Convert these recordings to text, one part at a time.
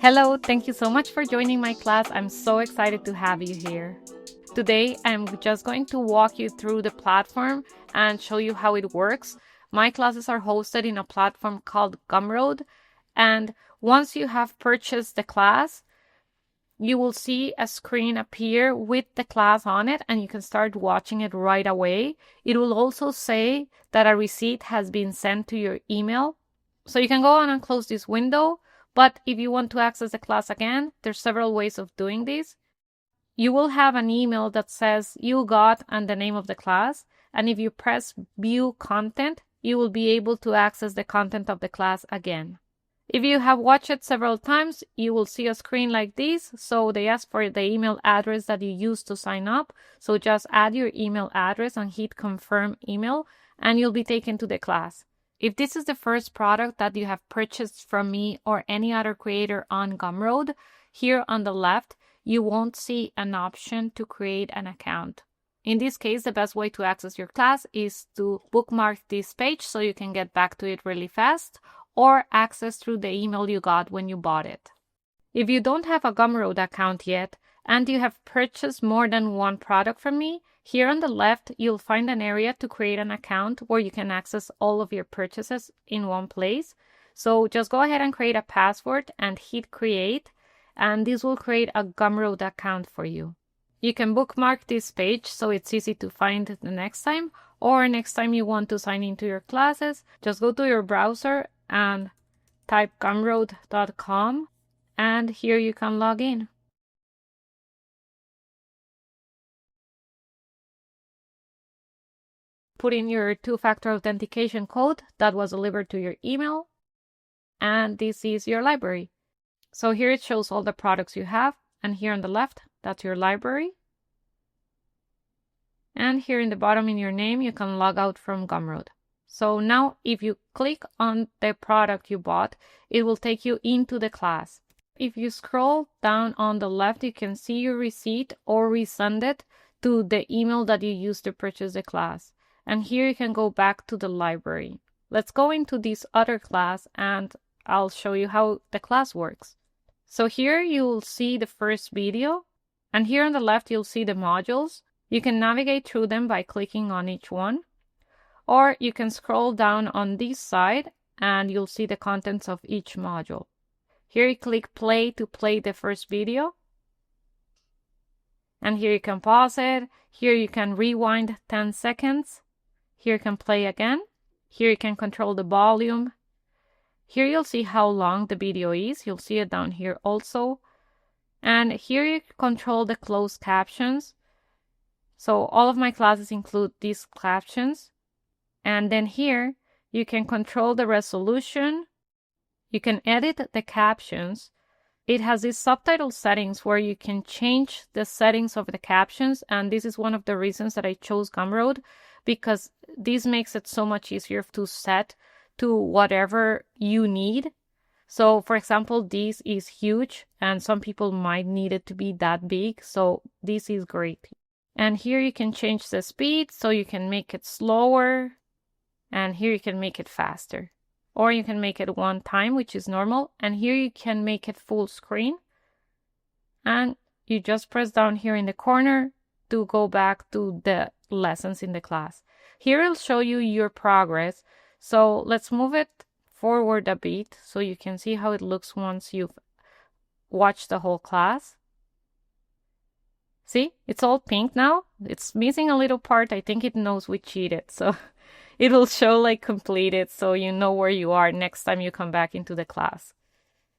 Hello, thank you so much for joining my class. I'm so excited to have you here. Today, I'm just going to walk you through the platform and show you how it works. My classes are hosted in a platform called Gumroad, and once you have purchased the class, you will see a screen appear with the class on it, and you can start watching it right away. It will also say that a receipt has been sent to your email. So you can go on and close this window, but if you want to access the class again, there's several ways of doing this. You will have an email that says you got and the name of the class, and if you press view content, you will be able to access the content of the class again. If you have watched it several times, you will see a screen like this. So they ask for the email address that you used to sign up. So just add your email address and hit confirm email, and you'll be taken to the class. If this is the first product that you have purchased from me or any other creator on Gumroad, here on the left, you won't see an option to create an account. In this case, the best way to access your class is to bookmark this page so you can get back to it really fast, or access through the email you got when you bought it. If you don't have a Gumroad account yet, and you have purchased more than one product from me, here on the left, you'll find an area to create an account where you can access all of your purchases in one place. So just go ahead and create a password and hit create, and this will create a Gumroad account for you. You can bookmark this page so it's easy to find the next time, or next time you want to sign into your classes, just go to your browser and type gumroad.com, and here you can log in. Put in your two-factor authentication code that was delivered to your email, and this is your library. So here it shows all the products you have, and here on the left, that's your library. And here in the bottom in your name, you can log out from Gumroad. So now if you click on the product you bought, it will take you into the class. If you scroll down on the left, you can see your receipt or resend it to the email that you used to purchase the class. And here you can go back to the library. Let's go into this other class and I'll show you how the class works. So here you'll see the first video, and here on the left you'll see the modules. You can navigate through them by clicking on each one. Or you can scroll down on this side and you'll see the contents of each module. Here you click play to play the first video. And here you can pause it. Here you can rewind 10 seconds. Here you can play again. Here you can control the volume. Here you'll see how long the video is. You'll see it down here also. And here you control the closed captions. So all of my classes include these captions. And then here, you can control the resolution. You can edit the captions. It has these subtitle settings where you can change the settings of the captions. And this is one of the reasons that I chose Gumroad, because this makes it so much easier to set to whatever you need. So for example, this is huge and some people might need it to be that big. So this is great. And here you can change the speed, so you can make it slower. And here you can make it faster, or you can make it one time, which is normal. And here you can make it full screen, and you just press down here in the corner to go back to the lessons in the class. Here it'll show you your progress. So let's move it forward a bit so you can see how it looks once you've watched the whole class. See, it's all pink now. It's missing a little part. I think it knows we cheated, so it will show like completed, so you know where you are next time you come back into the class.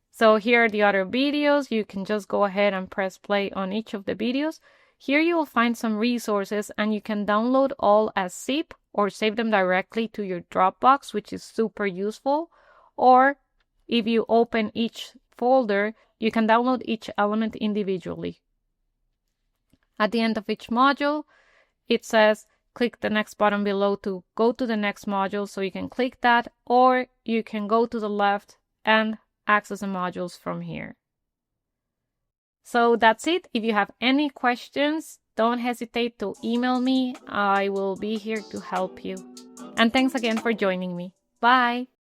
So here are the other videos. You can just go ahead and press play on each of the videos. Here you will find some resources, and you can download all as zip or save them directly to your Dropbox, which is super useful. Or if you open each folder, you can download each element individually. At the end of each module, it says click the next button below to go to the next module, so you can click that, or you can go to the left and access the modules from here. So that's it. If you have any questions, don't hesitate to email me. I will be here to help you. And thanks again for joining me. Bye!